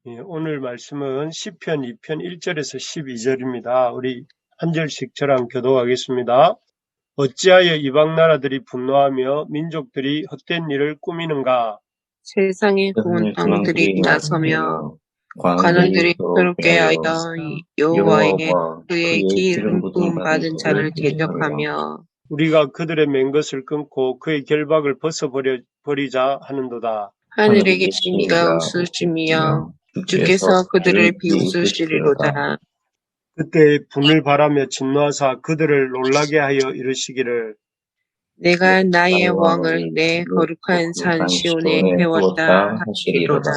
예, 오늘 말씀은 시편 2편 1절에서 12절입니다. 우리 한 절씩 저랑 교독하겠습니다. 어찌하여 이방 나라들이 분노하며 민족들이 헛된 일을 꾸미는가? 세상의 세상의 군왕들이 군왕들이 나서며 나서며 관원들이 관원들이 서로 서로 꾀하여 꾀하여 여호와의 여호와와 그의 그의 기름 기름 부음 부음 받은 받은 자를 자를 대적함이라. 대적하며 우리가 그들의 맨 것을 끊고 그의 결박을 벗어버리자 하는도다. 하늘에 하늘에 계신 계신 이가 이가 웃으시며 웃으시며 주께서 주께서 그들을 그를 비웃으시리로다. 비웃으시리로다. 그때 분을 바라며 진노하사 그들을 놀라게 하여 이르시기를 내가 나의 나의 왕을 왕을 내 거룩한 산 거룩한 시온에 시온에 세웠다 두었다 하시리로다. 하시리로다.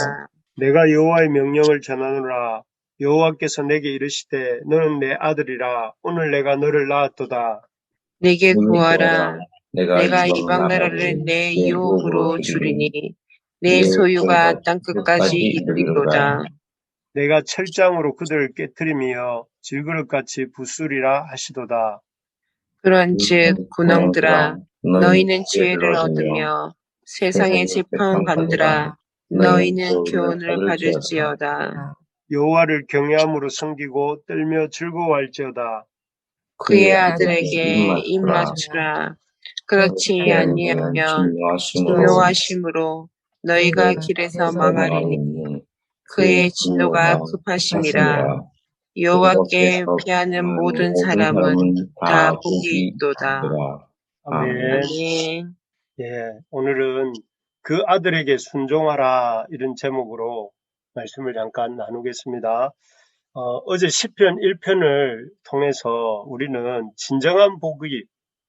내가 여호와의 명령을 전하노라. 여호와께서 내게 이르시되 너는 내 아들이라. 오늘 내가 너를 낳았도다. 내게 내게 구하라. 구하라. 내가 내가 이방 이방 나라를 나라를 내 내 유업으로 유업으로 주리니 주리니 내 내 소유가 소유가 땅 끝까지 끝까지 이르리로다. 이르리로다. 내가 철장으로 그들을 깨뜨리며 질그릇같이 부수리라 하시도다. 그런즉 군왕들아, 군왕들아 너희는 너희는 지혜를 지혜를 얻으며 얻으며 세상의 세상의 재판받으라. 재판받으라. 너희는 너희는 교훈을 교훈을 받을지어다. 받을지어다. 여호와를 경외함으로 섬기고 떨며 즐거워할지어다. 그의 그의 아들에게 아들에게 입 입맞추라. 맞추라. 그렇지 그렇지 아니하면 아니하면 진노하심으로 진노하심으로 너희가 길에서 망하리니 망하리니 그의 그의 진노가 진노가 급하심이라. 급하심이라. 여호와께 여호와께서 피하는 피하는 모든 모든 사람은 사람은 다 다 복이 복이 있도다. 있더라. 아멘. 아멘. 아멘. 예, 오늘은 그 아들에게 순종하라 이런 제목으로 말씀을 잠깐 나누겠습니다. 어제 시편 1편을 통해서 우리는 진정한 복이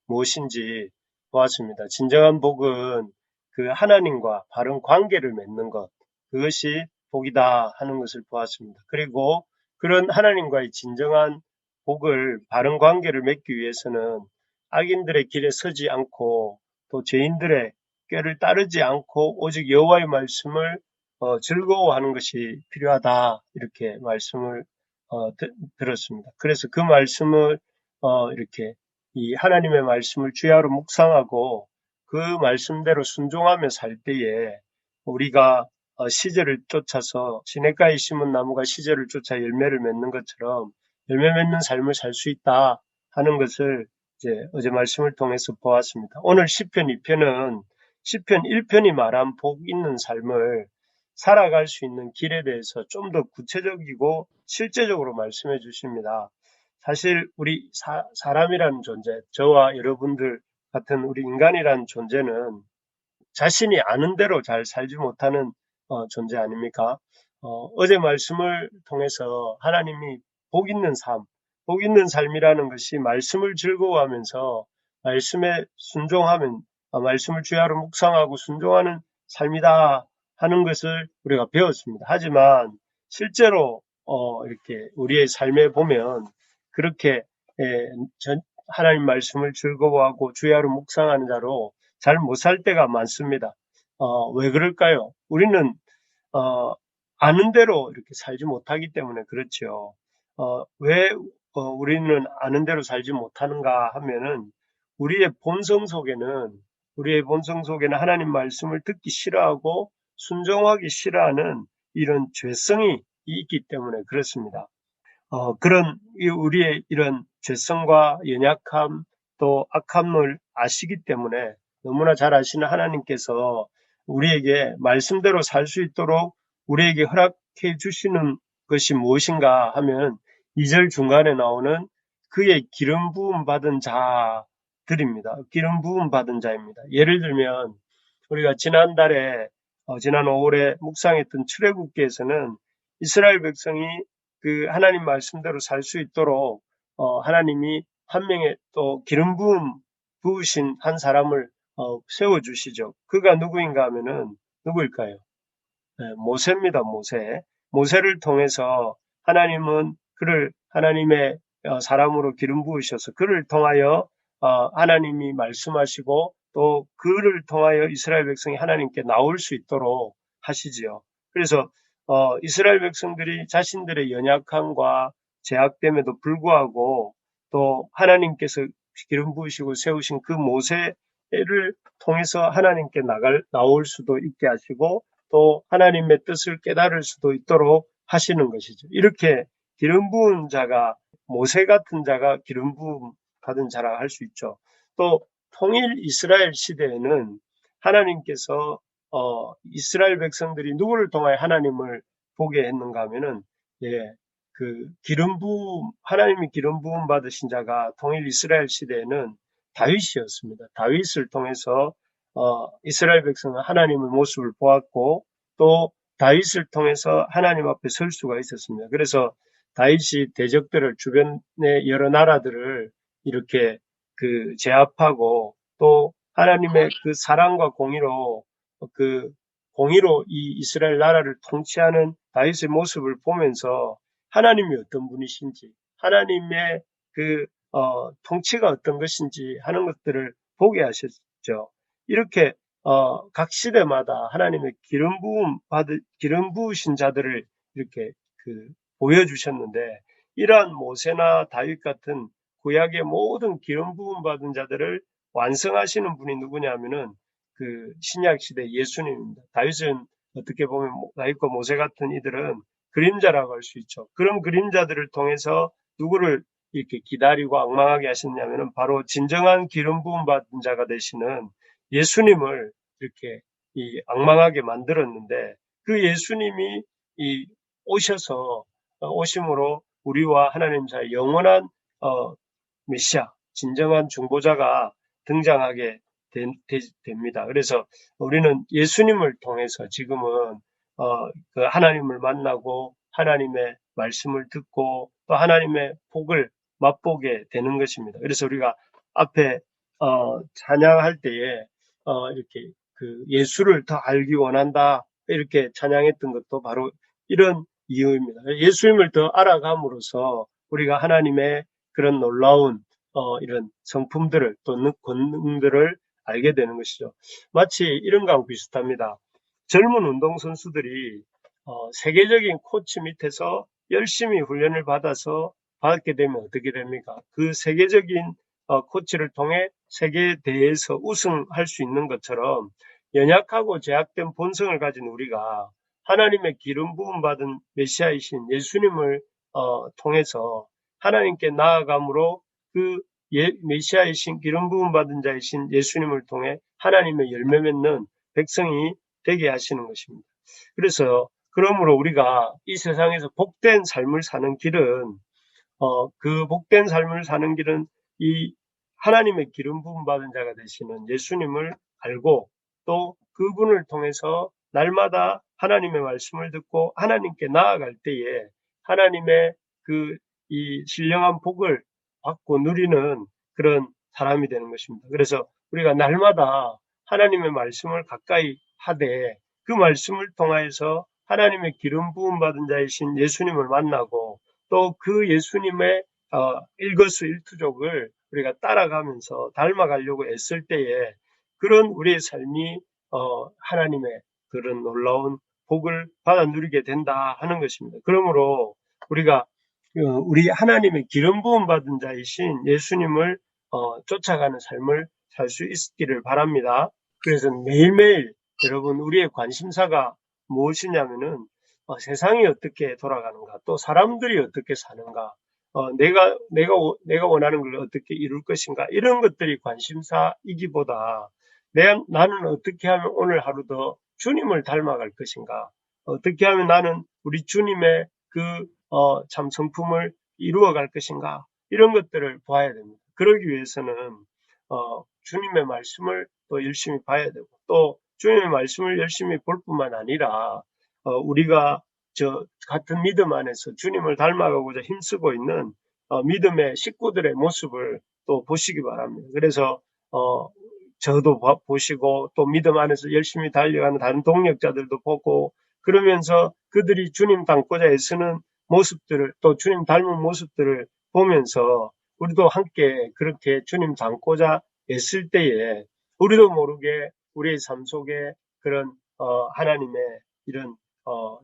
무엇인지 보았습니다. 진정한 복은 그 하나님과 바른 관계를 맺는 것, 그것이 복이다 하는 것을 보았습니다. 그리고 그런 하나님과의 진정한 복을, 바른 관계를 맺기 위해서는 악인들의 길에 서지 않고 또 죄인들의 꾀를 따르지 않고 오직 여호와의 말씀을 즐거워하는 것이 필요하다 이렇게 말씀을 들었습니다. 그래서 그 말씀을 이렇게 이 하나님의 말씀을 주야로 묵상하고 그 말씀대로 순종하며 살 때에 우리가 시절을 쫓아서 시냇가에 심은 나무가 시절을 쫓아 열매를 맺는 것처럼 열매 맺는 삶을 살 수 있다 하는 것을 이제 어제 말씀을 통해서 보았습니다. 오늘 시편 2편은 시편 1편이 말한 복 있는 삶을 살아갈 수 있는 길에 대해서 좀 더 구체적이고 실제적으로 말씀해 주십니다. 사실 우리 사람이라는 존재, 저와 여러분들 같은 우리 인간이라는 존재는 자신이 아는 대로 잘 살지 못하는 존재 아닙니까? 어제 말씀을 통해서 하나님이 복 있는 삶, 복 있는 삶이라는 것이 말씀을 즐거워하면서 말씀에 순종하면 말씀을 주야로 묵상하고 순종하는 삶이다 하는 것을 우리가 배웠습니다. 하지만 실제로 이렇게 우리의 삶에 보면 그렇게 예, 하나님 말씀을 즐거워하고 주야로 묵상하는 자로 잘 못 살 때가 많습니다. 왜 그럴까요? 우리는 어, 아는 대로 이렇게 살지 못하기 때문에 그렇죠. 왜 우리는 아는 대로 살지 못하는가 하면은 우리의 본성 속에는 하나님 말씀을 듣기 싫어하고 순종하기 싫어하는 이런 죄성이 있기 때문에 그렇습니다. 그런 우리의 이런 죄성과 연약함 또 악함을 아시기 때문에 너무나 잘 아시는 하나님께서 우리에게 말씀대로 살 수 있도록 우리에게 허락해 주시는 것이 무엇인가 하면 2절 중간에 나오는 그의 기름 부음 받은 자들입니다. 기름 부음 받은 자입니다. 예를 들면 우리가 지난달에 지난 5월에 묵상했던 출애굽기에서는 이스라엘 백성이 그 하나님 말씀대로 살 수 있도록 하나님이 한 명의 또 기름 부으신 한 사람을 세워 주시죠. 그가 누구인가 하면은 누구일까요? 네, 모세입니다. 모세. 모세를 통해서 하나님은 그를 하나님의 사람으로 기름 부으셔서 그를 통하여 하나님이 말씀하시고 또 그를 통하여 이스라엘 백성이 하나님께 나올 수 있도록 하시지요. 그래서 이스라엘 백성들이 자신들의 연약함과 제약됨에도 불구하고 또 하나님께서 기름 부으시고 세우신 그 모세를 통해서 하나님께 나올 수도 있게 하시고 또 하나님의 뜻을 깨달을 수도 있도록 하시는 것이죠. 이렇게 기름 부은 자가, 모세 같은 자가 기름 부음 받은 자라 할 수 있죠. 또 통일 이스라엘 시대에는 하나님께서 이스라엘 백성들이 누구를 통하여 하나님을 보게 했는가 하면은, 하나님이 기름 부음 받으신 자가 통일 이스라엘 시대에는 다윗이었습니다. 다윗을 통해서 이스라엘 백성은 하나님의 모습을 보았고, 또 다윗을 통해서 하나님 앞에 설 수가 있었습니다. 그래서 다윗이 대적들을, 주변의 여러 나라들을 이렇게 제압하고, 또 하나님의 그 사랑과 공의로 이 이스라엘 나라를 통치하는 다윗의 모습을 보면서 하나님이 어떤 분이신지, 하나님의 통치가 어떤 것인지 하는 것들을 보게 하셨죠. 이렇게 각 시대마다 하나님의 기름 부으신 자들을 이렇게 보여주셨는데, 이러한 모세나 다윗 같은 구약의 모든 기름 부음 받은 자들을 완성하시는 분이 누구냐면은 신약 시대 예수님입니다. 다윗은 어떻게 보면 다윗과 모세 같은 이들은 그림자라고 할 수 있죠. 그런 그림자들을 통해서 누구를 이렇게 기다리고 앙망하게 하셨냐면은 바로 진정한 기름 부음 받은 자가 되시는 예수님을 이렇게 앙망하게 만들었는데, 그 예수님이 오심으로 우리와 하나님 사이 영원한 메시아, 진정한 중보자가 등장하게 됩니다. 그래서 우리는 예수님을 통해서 지금은 하나님을 만나고 하나님의 말씀을 듣고 또 하나님의 복을 맛보게 되는 것입니다. 그래서 우리가 앞에 찬양할 때에 이렇게 예수를 더 알기 원한다 이렇게 찬양했던 것도 바로 이런 이유입니다. 예수님을 더 알아감으로써 우리가 하나님의 그런 놀라운 이런 성품들을 또 권능들을 알게 되는 것이죠. 마치 이런 거하고 비슷합니다. 젊은 운동선수들이 세계적인 코치 밑에서 열심히 훈련을 받게 되면 어떻게 됩니까? 그 세계적인 코치를 통해 세계 대회에서 우승할 수 있는 것처럼, 연약하고 제약된 본성을 가진 우리가 하나님의 기름 부음 받은 메시아이신 예수님을 통해서 하나님께 나아감으로 메시아이신 기름 부음 받은 자이신 예수님을 통해 하나님의 열매 맺는 백성이 되게 하시는 것입니다. 그러므로 우리가 이 세상에서 복된 삶을 사는 길은 그 복된 삶을 사는 길은 이 하나님의 기름 부음 받은 자가 되시는 예수님을 알고, 또 그분을 통해서 날마다 하나님의 말씀을 듣고 하나님께 나아갈 때에 하나님의 이 신령한 복을 받고 누리는 그런 사람이 되는 것입니다. 그래서 우리가 날마다 하나님의 말씀을 가까이 하되 그 말씀을 통하여서 하나님의 기름 부음 받은 자이신 예수님을 만나고, 또 그 예수님의 일거수일투족을 우리가 따라가면서 닮아가려고 애쓸 때에 그런 우리의 삶이 하나님의 그런 놀라운 복을 받아 누리게 된다 하는 것입니다. 그러므로 우리가 우리 하나님의 기름 부음 받은 자이신 예수님을 쫓아가는 삶을 살 수 있기를 바랍니다. 그래서 매일매일 여러분, 우리의 관심사가 무엇이냐면은 세상이 어떻게 돌아가는가, 또 사람들이 어떻게 사는가, 내가 원하는 걸 어떻게 이룰 것인가, 이런 것들이 관심사이기보다 나는 어떻게 하면 오늘 하루 더 주님을 닮아갈 것인가, 어떻게 하면 나는 우리 주님의 참 성품을 이루어갈 것인가, 이런 것들을 봐야 됩니다. 그러기 위해서는 주님의 말씀을 또 열심히 봐야 되고, 또 주님의 말씀을 열심히 볼 뿐만 아니라 우리가 같은 믿음 안에서 주님을 닮아가고자 힘쓰고 있는 믿음의 식구들의 모습을 또 보시기 바랍니다. 그래서 저도 보시고, 또 믿음 안에서 열심히 달려가는 다른 동력자들도 보고, 그러면서 그들이 주님 닮고자 애쓰는 모습들을, 또 주님 닮은 모습들을 보면서 우리도 함께 그렇게 주님 닮고자 애쓸 때에 우리도 모르게 우리의 삶 속에 그런 하나님의 이런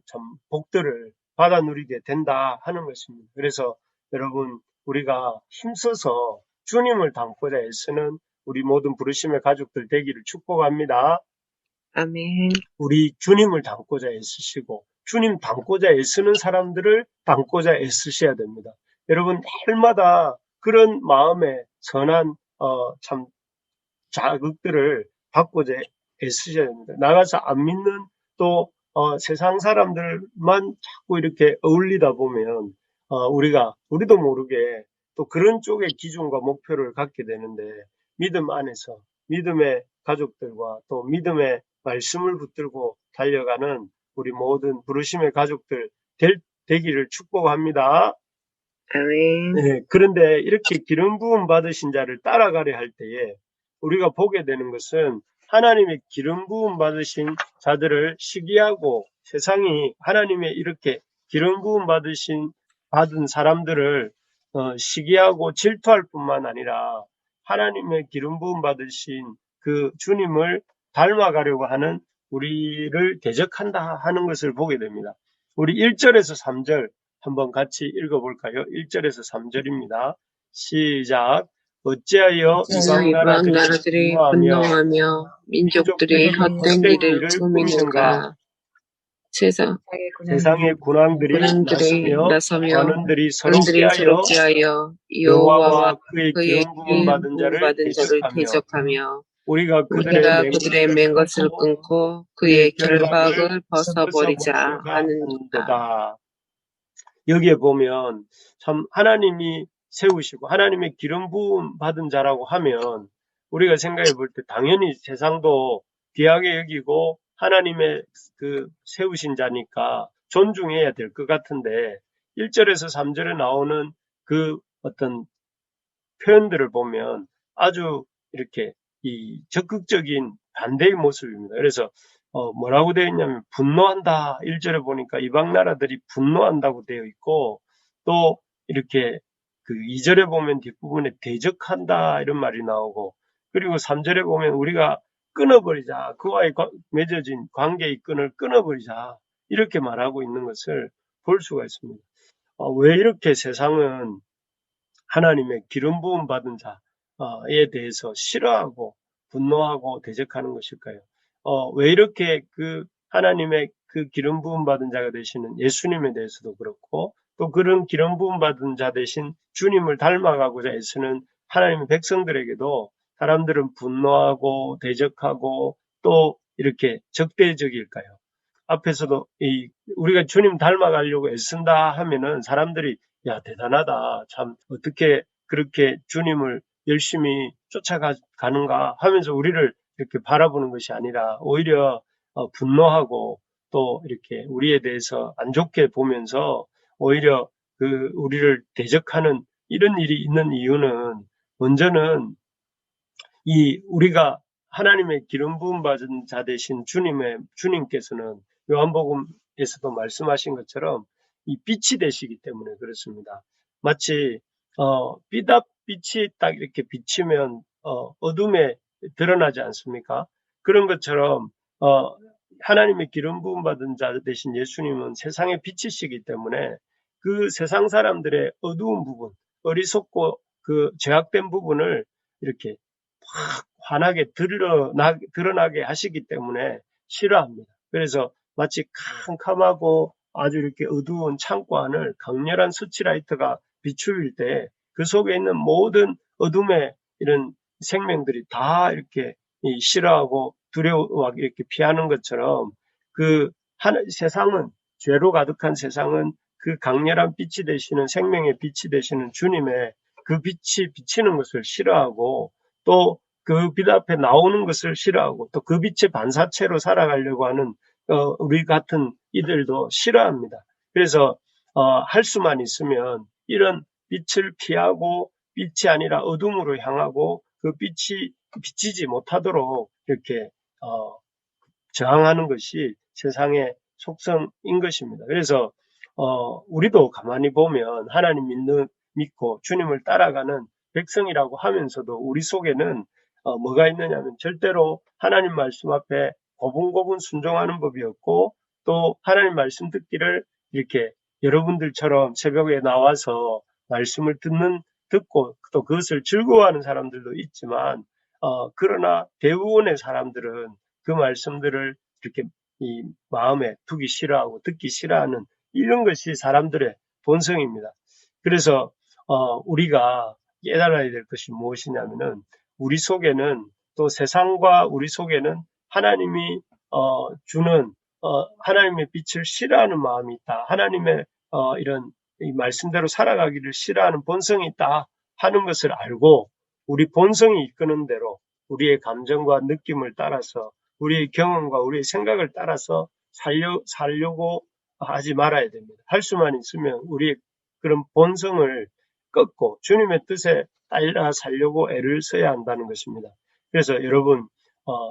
참 복들을 받아 누리게 된다 하는 것입니다. 그래서 여러분, 우리가 힘써서 주님을 닮고자 애쓰는 우리 모든 부르심의 가족들 되기를 축복합니다. 아멘. 우리 주님을 닮고자 애쓰시고 주님 닮고자 애쓰는 사람들을 닮고자 애쓰셔야 됩니다. 여러분 날마다 그런 마음에 선한 참 자극들을 받고자 애쓰셔야 됩니다. 나가서 안 믿는 또 세상 사람들만 자꾸 이렇게 어울리다 보면 우리도 모르게 또 그런 쪽의 기준과 목표를 갖게 되는데 믿음 안에서 믿음의 가족들과 또 믿음의 말씀을 붙들고 달려가는 우리 모든 부르심의 가족들 되기를 축복합니다. 아멘. 네, 그런데 이렇게 기름 부음 받으신 자를 따라가려 할 때에 우리가 보게 되는 것은 하나님의 기름 부음 받으신 자들을 시기하고 세상이 하나님의 이렇게 기름 부음 받은 사람들을 시기하고 질투할 뿐만 아니라 하나님의 기름 부음 받으신 그 주님을 닮아가려고 하는 우리를 대적한다 하는 것을 보게 됩니다. 우리 1절에서 3절 한번 같이 읽어볼까요? 1절에서 3절입니다. 시작. 어찌하여 이방 이방 나라들이 나라들이 분노하며 분노하며 민족들이 헛된 일을 꾸미는가? 세상의 군왕들이 군인들이 나서며 관원들이 서로 그들이 서로 피하여 피하여 여호와와 여호와와 그의 그의 기름 부음 받은 자를 대적하며 대적하며 우리가 우리가 그들의 맨 것을 끊고 그의 결박을 벗어버리자 하는도다. 하는도다. 여기에 보면 참 하나님이 세우시고 하나님의 기름 부음 받은 자라고 하면 우리가 생각해 볼 때 당연히 세상도 귀하게 여기고 하나님의 그 세우신 자니까 존중해야 될 것 같은데 1절에서 3절에 나오는 그 어떤 표현들을 보면 아주 이렇게 이 적극적인 반대의 모습입니다. 그래서 뭐라고 되어 있냐면 분노한다. 1절에 보니까 이방 나라들이 분노한다고 되어 있고 또 이렇게 그 2절에 보면 뒷부분에 대적한다 이런 말이 나오고 그리고 3절에 보면 우리가 끊어버리자. 그와의 맺어진 관계의 끈을 끊어버리자. 이렇게 말하고 있는 것을 볼 수가 있습니다. 왜 이렇게 세상은 하나님의 기름 부음 받은 자에 대해서 싫어하고 분노하고 대적하는 것일까요? 왜 이렇게 그 하나님의 그 기름 부음 받은 자가 되시는 예수님에 대해서도 그렇고 또 그런 기름 부음 받은 자 대신 주님을 닮아가고자 애쓰는 하나님의 백성들에게도 사람들은 분노하고 대적하고 또 이렇게 적대적일까요? 앞에서도 우리가 주님 닮아가려고 애쓴다 하면은 사람들이 야 대단하다 참 어떻게 그렇게 주님을 열심히 쫓아가는가 하면서 우리를 이렇게 바라보는 것이 아니라 오히려 분노하고 또 이렇게 우리에 대해서 안 좋게 보면서 오히려 그 우리를 대적하는 이런 일이 있는 이유는 먼저는 우리가 하나님의 기름 부음 받은 자 되신 주님께서는 요한복음에서도 말씀하신 것처럼 이 빛이 되시기 때문에 그렇습니다. 마치 빛이 딱 이렇게 비치면 어둠에 드러나지 않습니까? 그런 것처럼 하나님의 기름 부음 받은 자 되신 예수님은 세상의 빛이시기 때문에 그 세상 사람들의 어두운 부분, 어리석고 그 죄악된 부분을 이렇게 확 환하게 드러나게 하시기 때문에 싫어합니다. 그래서 마치 캄캄하고 아주 이렇게 어두운 창고 안을 강렬한 스치라이트가 비추일 때 그 속에 있는 모든 어둠의 이런 생명들이 다 이렇게 싫어하고 두려워하게 이렇게 피하는 것처럼 세상은 죄로 가득한 세상은 그 강렬한 빛이 되시는 생명의 빛이 되시는 주님의 그 빛이 비치는 것을 싫어하고 또 그 빛 앞에 나오는 것을 싫어하고 또 그 빛의 반사체로 살아가려고 하는 우리 같은 이들도 싫어합니다. 그래서 할 수만 있으면 이런 빛을 피하고 빛이 아니라 어둠으로 향하고 그 빛이 비치지 못하도록 이렇게 저항하는 것이 세상의 속성인 것입니다. 그래서 우리도 가만히 보면 하나님 믿고 주님을 따라가는 백성이라고 하면서도 우리 속에는 뭐가 있느냐면 절대로 하나님 말씀 앞에 고분고분 순종하는 법이 없고 또 하나님 말씀 듣기를 이렇게 여러분들처럼 새벽에 나와서 말씀을 듣고 또 그것을 즐거워하는 사람들도 있지만 그러나 대부분의 사람들은 그 말씀들을 이렇게 이 마음에 두기 싫어하고 듣기 싫어하는 이런 것이 사람들의 본성입니다. 그래서 우리가 깨달아야 될 것이 무엇이냐면은 우리 속에는 또 세상과 우리 속에는 하나님이 주는 하나님의 빛을 싫어하는 마음이 있다. 하나님의 이런 이 말씀대로 살아가기를 싫어하는 본성이 있다 하는 것을 알고 우리 본성이 이끄는 대로 우리의 감정과 느낌을 따라서 우리의 경험과 우리의 생각을 따라서 살려고 하지 말아야 됩니다. 할 수만 있으면 우리의 그런 본성을 꺾고 주님의 뜻에 따라 살려고 애를 써야 한다는 것입니다. 그래서 여러분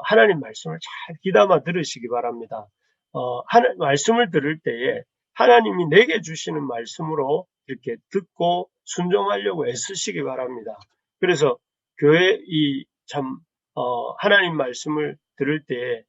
하나님 말씀을 잘 귀담아 들으시기 바랍니다. 말씀을 들을 때에 하나님이 내게 주시는 말씀으로 이렇게 듣고 순종하려고 애쓰시기 바랍니다. 그래서 교회 하나님 말씀을 들을 때에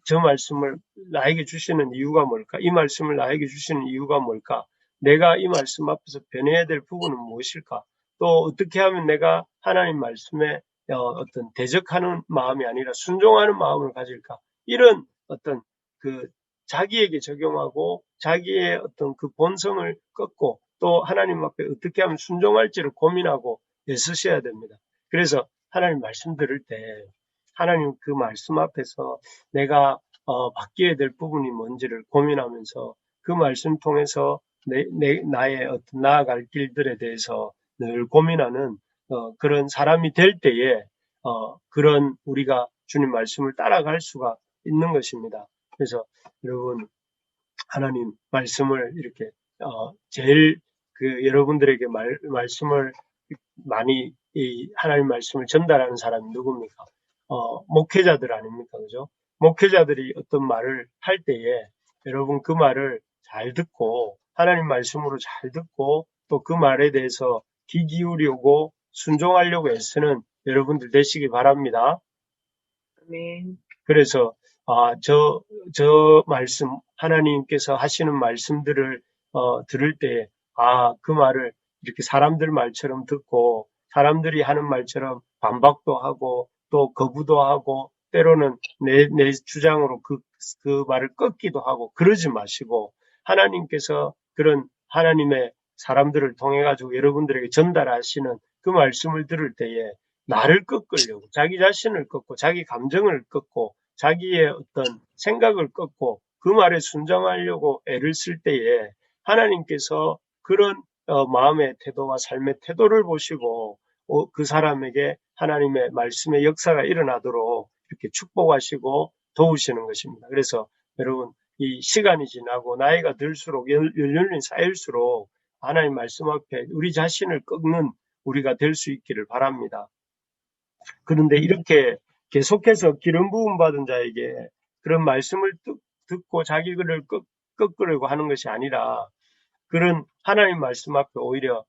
저 말씀을 나에게 주시는 이유가 뭘까? 이 말씀을 나에게 주시는 이유가 뭘까? 내가 이 말씀 앞에서 변해야 될 부분은 무엇일까? 또 어떻게 하면 내가 하나님 말씀에 어떤 대적하는 마음이 아니라 순종하는 마음을 가질까? 이런 어떤 그 자기에게 적용하고 자기의 어떤 그 본성을 꺾고 또 하나님 앞에 어떻게 하면 순종할지를 고민하고 애쓰셔야 됩니다. 그래서 하나님 말씀 들을 때 하나님 그 말씀 앞에서 내가 바뀌어야 될 부분이 뭔지를 고민하면서 그 말씀 통해서 나의 어떤 나아갈 길들에 대해서 늘 고민하는 그런 사람이 될 때에 그런 우리가 주님 말씀을 따라갈 수가 있는 것입니다. 그래서 여러분 하나님 말씀을 이렇게 제일 여러분들에게 말씀을 많이 이 하나님 말씀을 전달하는 사람이 누굽니까? 목회자들 아닙니까? 그죠? 목회자들이 어떤 말을 할 때에 여러분 그 말을 잘 듣고 하나님 말씀으로 잘 듣고 또 그 말에 대해서 귀 기울이고 순종하려고 애쓰는 여러분들 되시기 바랍니다. 아멘. 그래서 저 말씀 하나님께서 하시는 말씀들을 들을 때 그 말을 이렇게 사람들 말처럼 듣고 사람들이 하는 말처럼 반박도 하고 또 거부도 하고 때로는 내 주장으로 그 말을 꺾기도 하고 그러지 마시고 하나님께서 그런 하나님의 사람들을 통해 가지고 여러분들에게 전달하시는 그 말씀을 들을 때에 나를 꺾으려고 자기 자신을 꺾고 자기 감정을 꺾고 자기의 어떤 생각을 꺾고 그 말에 순종하려고 애를 쓸 때에 하나님께서 그런 마음의 태도와 삶의 태도를 보시고 그 사람에게 하나님의 말씀의 역사가 일어나도록 이렇게 축복하시고 도우시는 것입니다. 그래서 여러분 이 시간이 지나고 나이가 들수록 연륜이 쌓일수록 하나님 말씀 앞에 우리 자신을 꺾는 우리가 될 수 있기를 바랍니다. 그런데 이렇게 계속해서 기름 부음 받은 자에게 그런 말씀을 듣고 자기를 꺾으려고 하는 것이 아니라 그런 하나님 말씀 앞에 오히려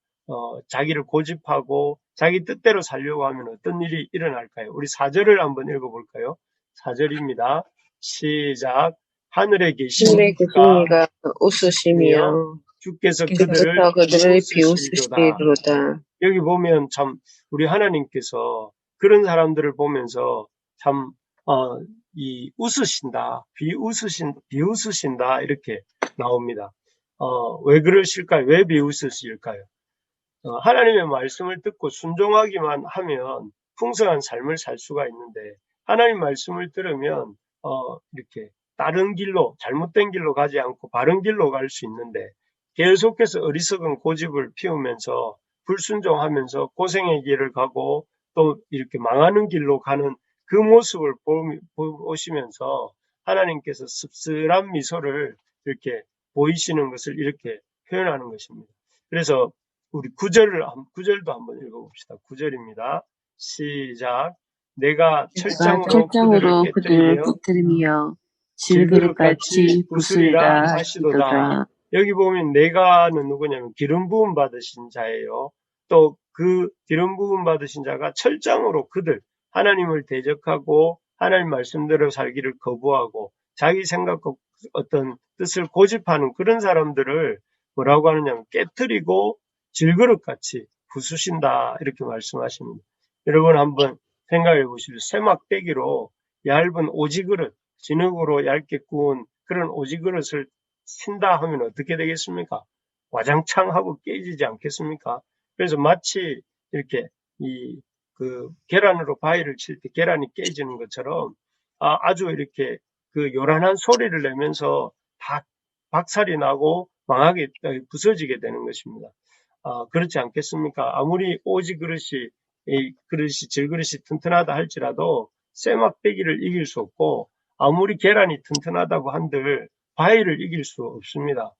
자기를 고집하고 자기 뜻대로 살려고 하면 어떤 일이 일어날까요? 우리 4절을 한번 읽어볼까요? 4절입니다. 시작. 하늘에 계신 하늘에 이가 계시니가 웃으시며 주께서 주께서 그들을 비웃으시리로다. 비웃으시리로다. 여기 보면 참 우리 하나님께서 그런 사람들을 보면서 참 웃으신다, 비웃으신다 이렇게 나옵니다. 왜 그러실까요? 왜 비웃으실까요? 하나님의 말씀을 듣고 순종하기만 하면 풍성한 삶을 살 수가 있는데 하나님 말씀을 들으면 이렇게 다른 길로 잘못된 길로 가지 않고 바른 길로 갈 수 있는데 계속해서 어리석은 고집을 피우면서 불순종하면서 고생의 길을 가고 또 이렇게 망하는 길로 가는 그 모습을 보시면서 하나님께서 씁쓸한 미소를 이렇게 보이시는 것을 이렇게 표현하는 것입니다. 그래서 우리 9절도 한번 읽어봅시다. 9절입니다. 시작. 내가 철장으로 철장으로 그들을 깨뜨리며 깨뜨리며 질그릇같이 부수리라 하시도다. 여기 보면 내가는 누구냐면 기름 부음 받으신 자예요. 또 그 기름 부음 받으신 자가 철장으로 그들 하나님을 대적하고 하나님 말씀대로 살기를 거부하고 자기 생각과 어떤 뜻을 고집하는 그런 사람들을 뭐라고 하느냐면 깨뜨리고 질그릇같이 부수신다 이렇게 말씀하십니다. 여러분 한번 생각해 보시죠. 쇠막대기로 얇은 오지그릇, 진흙으로 얇게 구운 그런 오지그릇을 친다 하면 어떻게 되겠습니까? 와장창 하고 깨지지 않겠습니까? 그래서 마치 이렇게 계란으로 바위를 칠 때 계란이 깨지는 것처럼 아주 이렇게 그 요란한 소리를 내면서 다 박살이 나고 망하게 부서지게 되는 것입니다. 그렇지 않겠습니까? 아무리 오지 그릇이 질그릇이 튼튼하다 할지라도 쇠막대기를 이길 수 없고 아무리 계란이 튼튼하다고 한들 바위를 이길 수 없습니다.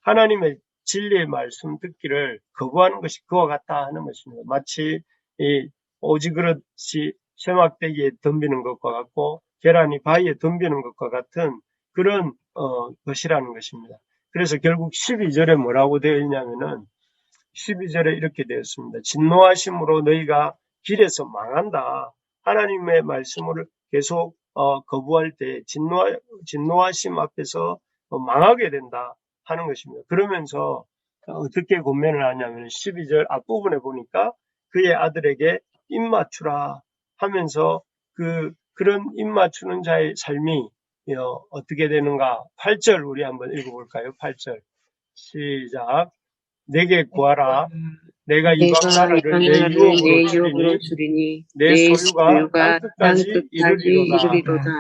하나님의 진리의 말씀 듣기를 거부하는 것이 그와 같다 하는 것입니다. 마치 이 오지 그릇이 쇠막대기에 덤비는 것과 같고 계란이 바위에 덤비는 것과 같은 그런 것이라는 것입니다. 그래서 결국 12절에 뭐라고 되어 있냐면은 12절에 이렇게 되었습니다. 진노하심으로 너희가 길에서 망한다. 하나님의 말씀을 계속 거부할 때 진노하심 앞에서 망하게 된다 하는 것입니다. 그러면서 어떻게 권면을 하냐면 12절 앞부분에 보니까 그의 아들에게 입맞추라 하면서 그런 입맞추는 자의 삶이 어떻게 되는가. 8절 우리 한번 읽어볼까요? 8절 시작. 내게 구하라. 내가 이방 내가 나라를 내 나라를 유업으로 내 유업으로 주리니 주리니 내 내 소유가 소유가 땅끝까지 땅끝까지 이르리로다. 이르리로다.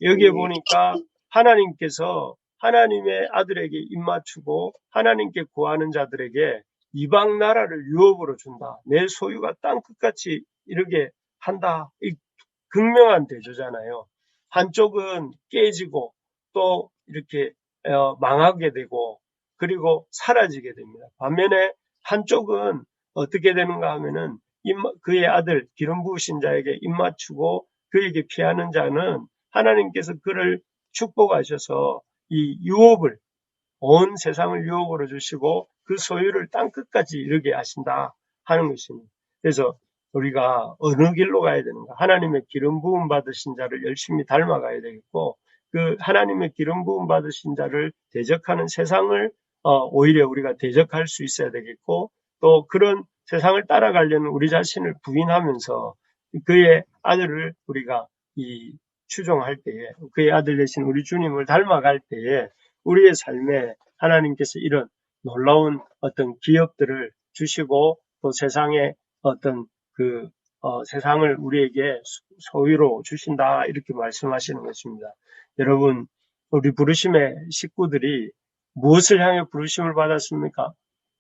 여기에 보니까 하나님께서 하나님의 아들에게 입맞추고 하나님께 구하는 자들에게 이방 나라를 유업으로 준다. 내 소유가 땅끝까지 이르게 한다. 이 극명한 대조잖아요. 한쪽은 깨지고 또 이렇게 망하게 되고 그리고 사라지게 됩니다. 반면에 한쪽은 어떻게 되는가 하면은 그의 아들 기름 부으신 자에게 입맞추고 그에게 피하는 자는 하나님께서 그를 축복하셔서 이 유업을 온 세상을 유업으로 주시고 그 소유를 땅끝까지 이르게 하신다 하는 것입니다. 그래서 우리가 어느 길로 가야 되는가? 하나님의 기름 부음 받으신 자를 열심히 닮아가야 되겠고 그 하나님의 기름 부음 받으신 자를 대적하는 세상을 오히려 우리가 대적할 수 있어야 되겠고 또 그런 세상을 따라가려는 우리 자신을 부인하면서 그의 아들을 우리가 추종할 때에 그의 아들 대신 우리 주님을 닮아갈 때에 우리의 삶에 하나님께서 이런 놀라운 어떤 기업들을 주시고 또 세상에 어떤 세상을 우리에게 소유로 주신다 이렇게 말씀하시는 것입니다. 여러분 우리 부르심의 식구들이 무엇을 향해 부르심을 받았습니까?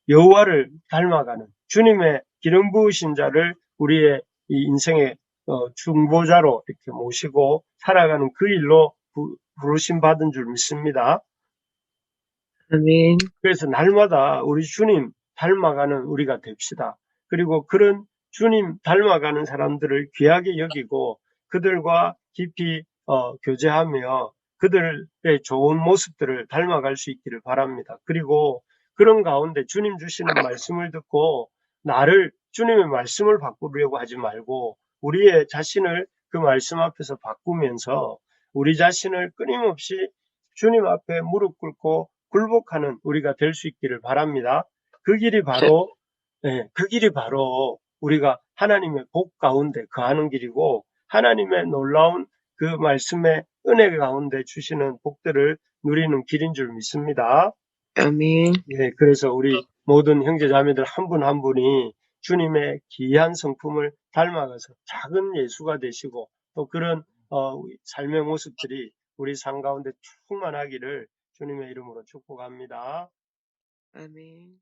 여호와를 닮아가는 주님의 기름 부으신 자를 우리의 이 인생의 중보자로 이렇게 모시고 살아가는 그 일로 부르심 받은 줄 믿습니다. 아멘. 그래서 날마다 우리 주님 닮아가는 우리가 됩시다. 그리고 그런 주님 닮아가는 사람들을 귀하게 여기고 그들과 깊이 교제하며 그들의 좋은 모습들을 닮아갈 수 있기를 바랍니다. 그리고 그런 가운데 주님 주시는 말씀을 듣고 나를 주님의 말씀을 바꾸려고 하지 말고 우리의 자신을 그 말씀 앞에서 바꾸면서 우리 자신을 끊임없이 주님 앞에 무릎 꿇고 굴복하는 우리가 될 수 있기를 바랍니다. 그 길이 바로 우리가 하나님의 복 가운데 거하는 길이고 하나님의 놀라운 그 말씀의 은혜 가운데 주시는 복들을 누리는 길인 줄 믿습니다. 아멘. 그래서 우리 모든 형제자매들 한 분 한 분이 주님의 귀한 성품을 닮아가서 작은 예수가 되시고 또 그런 삶의 모습들이 우리 삶 가운데 충만하기를 주님의 이름으로 축복합니다. 아멘.